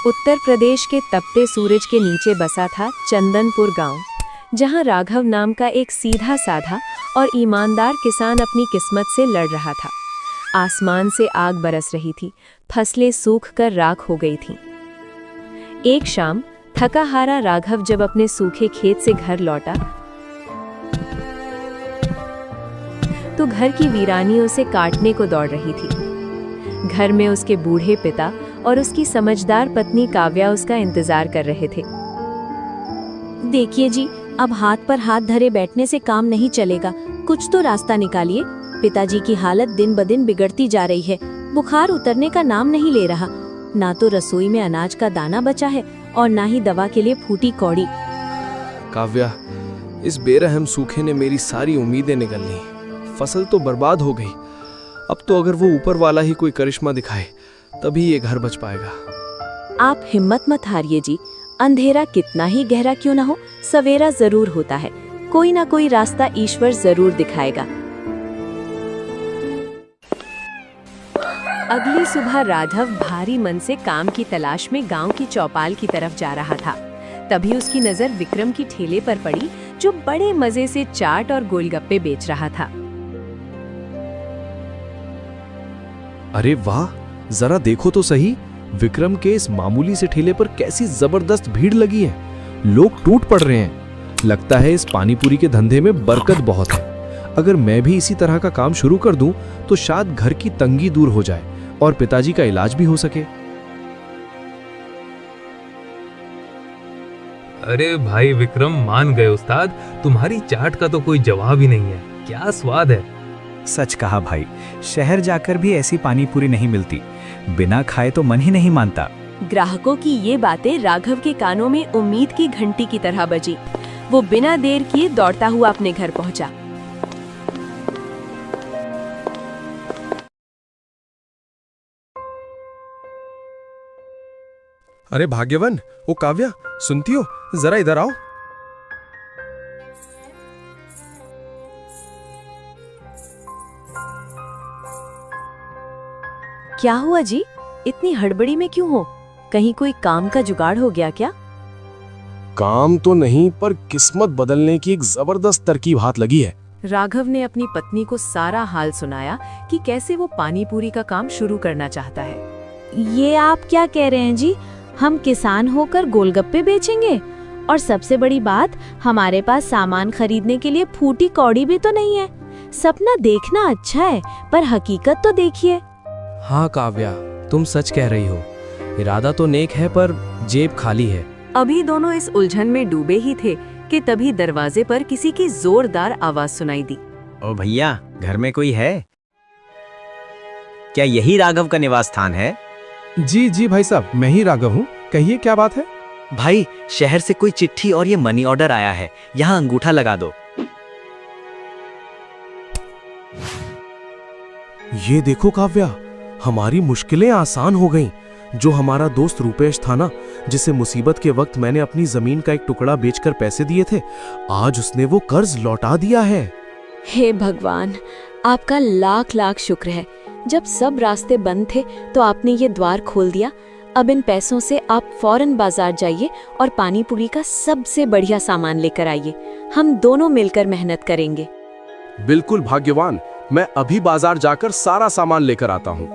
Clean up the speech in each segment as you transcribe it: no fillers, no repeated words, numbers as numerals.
उत्तर प्रदेश के तपते सूरज के नीचे बसा था चंदनपुर गांव, जहां राघव नाम का एक सीधा साधा और ईमानदार किसान अपनी किस्मत से लड़ रहा था। आसमान से आग बरस रही थी, फसलें सूख कर राख हो गई थीं। एक शाम थका हारा राघव जब अपने सूखे खेत से घर लौटा तो घर की वीरानियों से काटने को दौड़ रही थी। घर में उसके बूढ़े पिता और उसकी समझदार पत्नी काव्या उसका इंतजार कर रहे थे। देखिए जी, अब हाथ पर हाथ धरे बैठने से काम नहीं चलेगा, कुछ तो रास्ता निकालिए। पिताजी की हालत दिन ब दिन बिगड़ती जा रही है, बुखार उतरने का नाम नहीं ले रहा। ना तो रसोई में अनाज का दाना बचा है और ना ही दवा के लिए फूटी कौड़ी। काव्या, इस बेरहम सूखे ने मेरी सारी उम्मीदें निगल ली। फसल तो बर्बाद हो गई। अब तो अगर वो ऊपर वाला ही कोई करिश्मा दिखाए तभी ये घर बच पाएगा। आप हिम्मत मत हारिए जी, अंधेरा कितना ही गहरा क्यों ना हो, सवेरा जरूर होता है। कोई ना कोई रास्ता ईश्वर जरूर दिखाएगा। अगली सुबह राघव भारी मन से काम की तलाश में गांव की चौपाल की तरफ जा रहा था। तभी उसकी नजर विक्रम की ठेले पर पड़ी, जो बड़े मजे से चाट और गोलगप्पे बेच रहा था। अरे वाह, जरा देखो तो सही, विक्रम के इस मामूली से ठेले पर कैसी जबरदस्त भीड़ लगी है। लोग टूट पड़ रहे हैं। लगता है इस पानीपुरी के धंधे में बरकत बहुत है। अगर मैं भी इसी तरह का काम शुरू कर दूं तो शायद घर की तंगी दूर हो जाए और पिताजी का इलाज भी हो सके। अरे भाई विक्रम, मान गए उस्ताद, तुम्हारी चाट का तो कोई जवाब ही नहीं है। क्या स्वाद है। सच कहा भाई, शहर जाकर भी ऐसी पानीपुरी नहीं मिलती। बिना खाए तो मन ही नहीं मानता। ग्राहकों की ये बातें राघव के कानों में उम्मीद की घंटी की तरह बजी। वो बिना देर किए दौड़ता हुआ अपने घर पहुंचा। अरे भाग्यवन, ओ काव्या, सुनती हो? जरा इधर आओ। क्या हुआ जी, इतनी हड़बड़ी में क्यों हो? कहीं कोई काम का जुगाड़ हो गया क्या? काम तो नहीं, पर किस्मत बदलने की एक जबरदस्त तरकीब हाथ लगी है। राघव ने अपनी पत्नी को सारा हाल सुनाया कि कैसे वो पानीपुरी का काम शुरू करना चाहता है। ये आप क्या कह रहे हैं जी? हम किसान होकर गोलगप्पे बेचेंगे? और सबसे बड़ी बात, हमारे पास सामान खरीदने के लिए फूटी कौड़ी भी तो नहीं है। सपना देखना अच्छा है, पर हकीकत तो देखिए। हाँ काव्या, तुम सच कह रही हो। इरादा तो नेक है पर जेब खाली है। अभी दोनों इस उलझन में डूबे ही थे कि तभी दरवाजे पर किसी की जोरदार आवाज सुनाई दी। ओ भैया, घर में कोई है? क्या यही राघव का निवास स्थान है? जी जी भाई साहब, मैं ही राघव हूँ। कहिए क्या बात है? भाई, शहर से कोई चिट्ठी और ये मनी ऑर्डर आया है, यहाँ अंगूठा लगा दो। ये देखो काव्या, हमारी मुश्किलें आसान हो गईं। जो हमारा दोस्त रूपेश था ना, जिसे मुसीबत के वक्त मैंने अपनी जमीन का एक टुकड़ा बेचकर पैसे दिए थे, आज उसने वो कर्ज लौटा दिया है। हे भगवान, आपका लाख लाख शुक्र है। जब सब रास्ते बंद थे तो आपने ये द्वार खोल दिया। अब इन पैसों से आप फौरन बाजार जाइए और पानीपुरी का सबसे बढ़िया सामान लेकर आइए। हम दोनों मिलकर मेहनत करेंगे। बिल्कुल भाग्यवान, मैं अभी बाजार जाकर सारा सामान लेकर आता हूँ।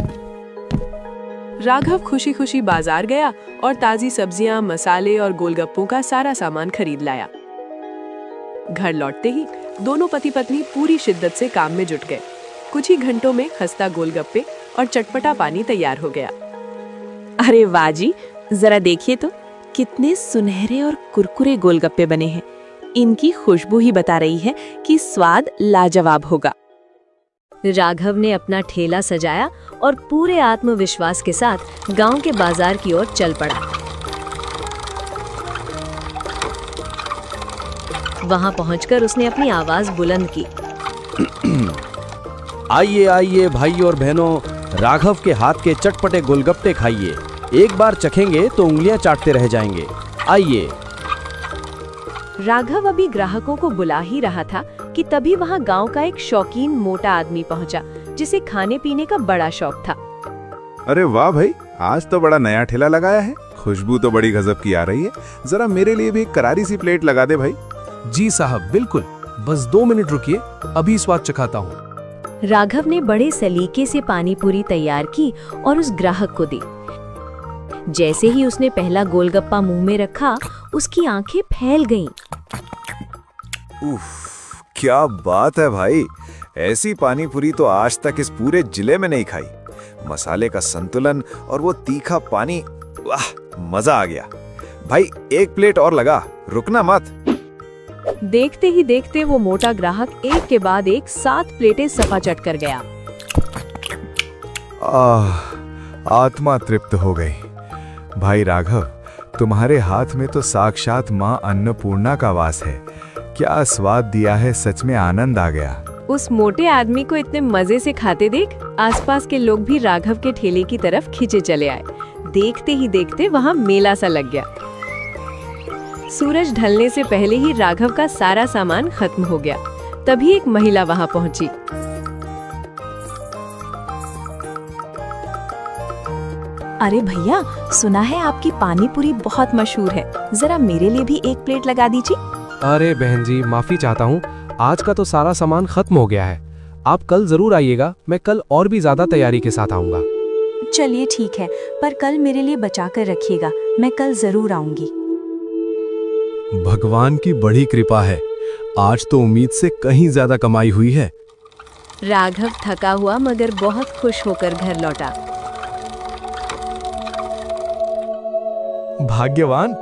राघव खुशी खुशी बाजार गया और ताजी सब्जियां, मसाले और गोलगप्पों का सारा सामान खरीद लाया। घर लौटते ही दोनों पति पत्नी पूरी शिद्दत से काम में जुट गए। कुछ ही घंटों में खस्ता गोलगप्पे और चटपटा पानी तैयार हो गया। अरे वाह जी, जरा देखिए तो, कितने सुनहरे और कुरकुरे गोलगप्पे बने हैं। इनकी खुशबू ही बता रही है कि स्वाद लाजवाब होगा। राघव ने अपना ठेला सजाया और पूरे आत्मविश्वास के साथ गांव के बाजार की ओर चल पड़ा। वहां पहुंचकर उसने अपनी आवाज बुलंद की। आइए आइए भाई और बहनों, राघव के हाथ के चटपटे गोलगप्पे खाइए। एक बार चखेंगे तो उंगलियां चाटते रह जाएंगे। आइए। राघव अभी ग्राहकों को बुला ही रहा था कि तभी वहां गांव का एक शौकीन मोटा आदमी पहुंचा, जिसे खाने पीने का बड़ा शौक था। अरे वाह भाई, आज तो बड़ा नया ठेला लगाया है। खुशबू तो बड़ी गजब की आ रही है। जरा मेरे लिए भी एक करारी सी प्लेट लगा दे भाई। जी साहब, बिल्कुल। बस 2 मिनट रुकिए, अभी स्वाद चखाता हूँ। राघव ने बड़े सलीके से पानी पूरी तैयार की और उस ग्राहक को दी। जैसे ही उसने पहला गोलगप्पा मुंह में रखा, उसकी आंखें फैल गईं। उफ, क्या बात है भाई, ऐसी पानी पूरी तो आज तक इस पूरे जिले में नहीं खाई। मसाले का संतुलन और वो तीखा पानी, वाह, मजा आ गया। भाई 1 प्लेट और लगा, रुकना मत। देखते ही देखते वो मोटा ग्राहक एक के बाद एक 7 प्लेटें सफा चट कर गया। आत्मा तृप्त हो गई। भाई राघव, तुम्हारे हाथ में तो साक्षात माँ अन्नपूर्णा का वास है। क्या स्वाद दिया है, सच में आनंद आ गया। उस मोटे आदमी को इतने मजे से खाते देख आसपास के लोग भी राघव के ठेले की तरफ खींचे चले आए। देखते ही देखते वहां मेला सा लग गया। सूरज ढलने से पहले ही राघव का सारा सामान खत्म हो गया। तभी एक महिला वहां पहुंची। अरे भैया, सुना है आपकी पानी पूरी बहुत मशहूर है, जरा मेरे लिए भी 1 प्लेट लगा दीजिए। अरे बहन जी, माफी चाहता हूँ, आज का तो सारा सामान खत्म हो गया है। आप कल जरूर आइएगा, मैं कल और भी ज्यादा तैयारी के साथ आऊंगा। चलिए ठीक है, पर कल मेरे लिए बचा कर रखिएगा, मैं कल जरूर आऊंगी। भगवान की बड़ी कृपा है, आज तो उम्मीद से कहीं ज्यादा कमाई हुई है। राघव थका हुआ मगर बहुत खुश होकर घर लौटा। भाग्यवान,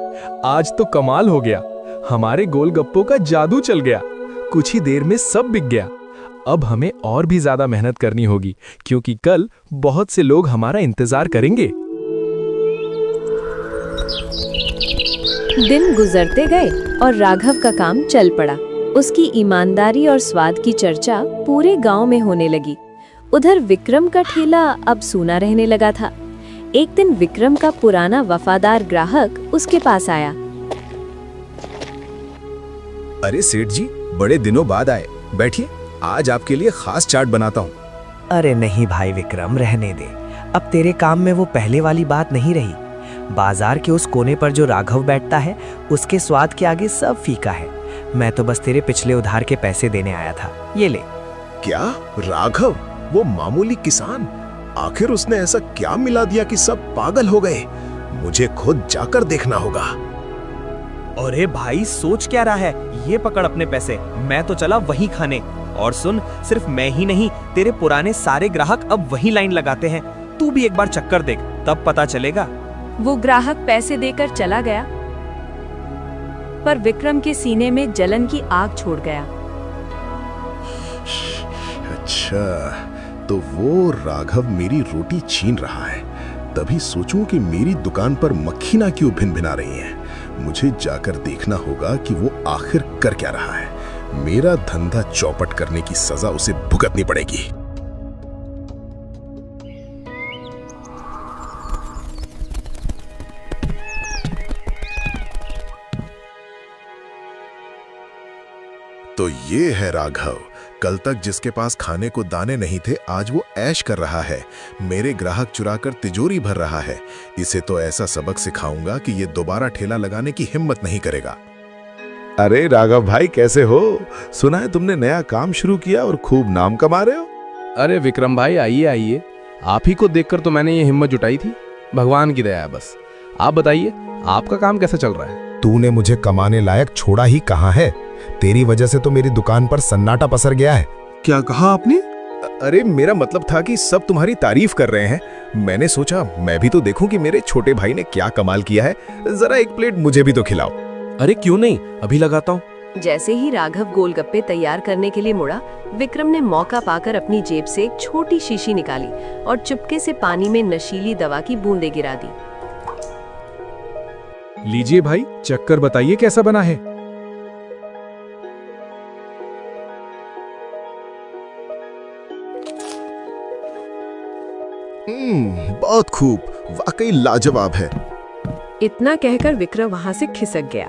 आज तो कमाल हो गया। हमारे गोलगप्पों का जादू चल गया। कुछ ही देर में सब बिक गया। अब हमें और भी ज्यादा मेहनत करनी होगी, क्योंकि कल बहुत से लोग हमारा इंतजार करेंगे। दिन गुजरते गए और राघव का काम चल पड़ा। उसकी ईमानदारी और स्वाद की चर्चा पूरे गांव में होने लगी। उधर विक्रम का ठेला अब सूना रहने लगा था। एक दिन विक्रम का पुराना वफादार ग्राहक उसके पास आया। अरे सेठ जी, बड़े दिनों बाद आए, बैठिए, आज आपके लिए खास चाट बनाता हूँ। अरे नहीं भाई विक्रम, रहने दे। अब तेरे काम में वो पहले वाली बात नहीं रही। बाजार के उस कोने पर जो राघव बैठता है, उसके स्वाद के आगे सब फीका है। मैं तो बस तेरे पिछले उधार के पैसे देने आया था, ये ले। क्या राघव, वो मामूली किसान, आखिर उसने ऐसा क्या मिला दिया कि सब पागल हो गए? मुझे खुद जाकर देखना होगा। अरे भाई, सोच क्या रहा है? ये पकड़ अपने पैसे, मैं तो चला वहीं खाने। और सुन, सिर्फ मैं ही नहीं, तेरे पुराने सारे ग्राहक अब वहीं लाइन लगाते हैं। तू भी एक बार चक्कर देख, तब पता चलेगा। वो ग्राहक पैसे देकर चला गया, पर विक्रम के सीने में जलन की आग छोड़ गया। अच्छा, तो वो राघव मेरी रोटी छीन रहा है। तभी सोचूं कि मेरी दुकान पर मक्खी ना क्यों भिन भिना रही है। मुझे जाकर देखना होगा कि वो आखिर कर क्या रहा है। मेरा धंधा चौपट करने की सजा उसे भुगतनी पड़ेगी। तो ये है राघव, कल तक जिसके पास खाने को दाने नहीं थे, आज वो ऐश कर रहा है। मेरे ग्राहक चुराकर तिजोरी भर रहा है। इसे तो ऐसा सबक सिखाऊंगा कि ये दोबारा ठेला लगाने की हिम्मत नहीं करेगा। अरे राघव भाई, कैसे हो? सुना है तुमने नया काम शुरू किया और खूब नाम कमा रहे हो। अरे विक्रम भाई, आइए आइए, आप ही को देखकर तो मैंने ये हिम्मत जुटाई थी। भगवान की दया है बस। आप बताइए, आपका काम कैसा चल रहा है? तूने मुझे कमाने लायक छोड़ा ही कहाँ है। तेरी वजह से तो मेरी दुकान पर सन्नाटा पसर गया है। क्या कहा आपने? अरे मेरा मतलब था कि सब तुम्हारी तारीफ कर रहे हैं। मैंने सोचा मैं भी तो देखूं कि मेरे छोटे भाई ने क्या कमाल किया है। जरा 1 प्लेट मुझे भी तो खिलाओ। अरे क्यों नहीं, अभी लगाता हूँ। जैसे ही राघव गोलगप्पे तैयार करने के लिए मुड़ा, विक्रम ने मौका पाकर अपनी जेब से एक छोटी शीशी निकाली और चुपके से पानी में नशीली दवा की बूंदें गिरा दी। लीजिए भाई, चक्कर बताइए कैसा बना है। बहुत खूब, वाकई लाजवाब है। इतना कहकर विक्रम वहां से खिसक गया।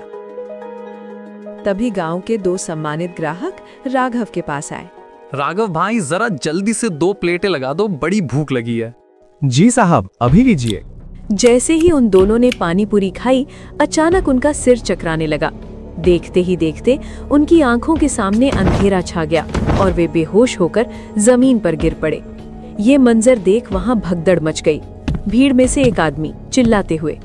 तभी गांव के 2 सम्मानित ग्राहक राघव के पास आए। राघव भाई, जरा जल्दी से 2 प्लेटें लगा दो, बड़ी भूख लगी है। जी साहब, अभी लीजिए। जैसे ही उन दोनों ने पानी पूरी खाई, अचानक उनका सिर चकराने लगा। देखते ही देखते उनकी आंखों के सामने अंधेरा छा गया और वे बेहोश होकर जमीन पर गिर पड़े। ये मंजर देख वहां भगदड़ मच गई। भीड़ में से एक आदमी चिल्लाते हुए,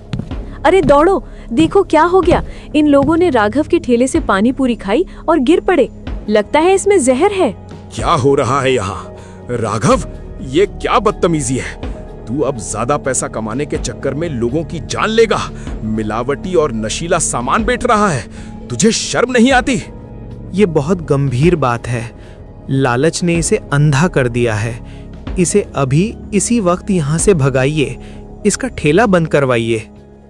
अरे दौड़ो, देखो क्या हो गया, इन लोगों ने राघव के ठेले से पानी पूरी खाई और गिर पड़े, लगता है इसमें जहर है। क्या हो रहा है यहाँ? राघव, ये क्या बदतमीजी है? तू अब ज्यादा पैसा कमाने के चक्कर में लोगों की जान लेगा, मिलावटी और नशीला सामान बेच रहा है। तुझे शर्म नहीं आती? ये बहुत गंभीर बात है। लालच ने इसे अंधा कर दिया है। इसे अभी इसी वक्त यहाँ से भगाइए, इसका ठेला बंद करवाइए।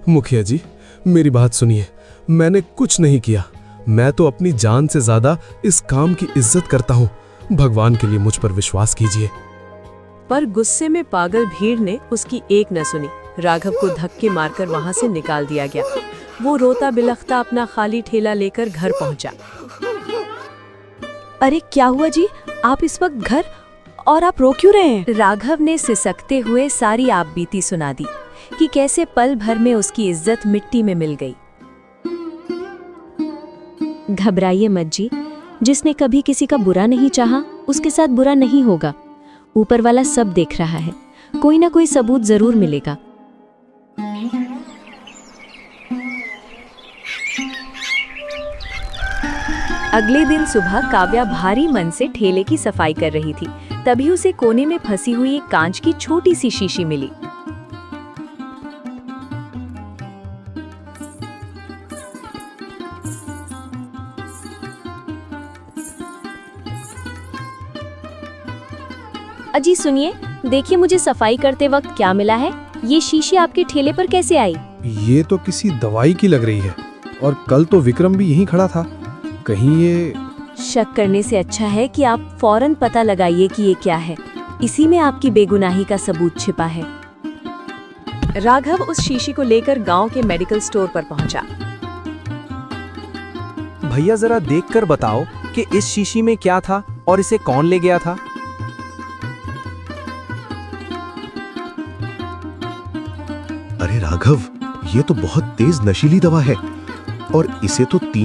मुखिया जी, मेरी बात सुनिए, मैंने कुछ नहीं किया। मैं तो अपनी जान से ज्यादा इस काम की इज्जत करता हूँ। भगवान के लिए मुझ पर विश्वास कीजिए। पर गुस्से में पागल भीड़ ने उसकी एक न सुनी। राघव को धक्के मारकर वहां से निकाल दिया गया। वो रोता बिलखता अपना खाली ठेला लेकर घर पहुंचा। अरे क्या हुआ जी, आप इस वक्त घर, और आप रो क्यों रहे हैं? राघव ने सिसकते हुए सारी आप बीती सुना दी कि कैसे पल भर में उसकी इज्जत मिट्टी में मिल गई। घबराइए मत जी, जिसने कभी किसी का बुरा नहीं चाहा उसके साथ बुरा नहीं होगा। ऊपर वाला सब देख रहा है, कोई ना कोई सबूत जरूर मिलेगा। अगले दिन सुबह काव्या भारी मन से ठेले की सफाई कर रही थी। तभी उसे कोने में फंसी हुई एक कांच की छोटी सी शीशी मिली। अजी सुनिए, देखिए मुझे सफाई करते वक्त क्या मिला है। ये शीशी आपके ठेले पर कैसे आई? ये तो किसी दवाई की लग रही है, और कल तो विक्रम भी यहीं खड़ा था। कहीं ये... शक करने से अच्छा है कि आप फौरन पता लगाइए कि ये क्या है। इसी में आपकी बेगुनाही का सबूत छिपा है। राघव उस शीशी को लेकर गांव के मेडिकल स्टोर पर पहुंचा। भैया जरा देखकर बताओ कि इस शीशी में क्या था और इसे कौन ले गया था। अरे राघव, ये तो बहुत तेज नशीली दवा है और इसे तो 3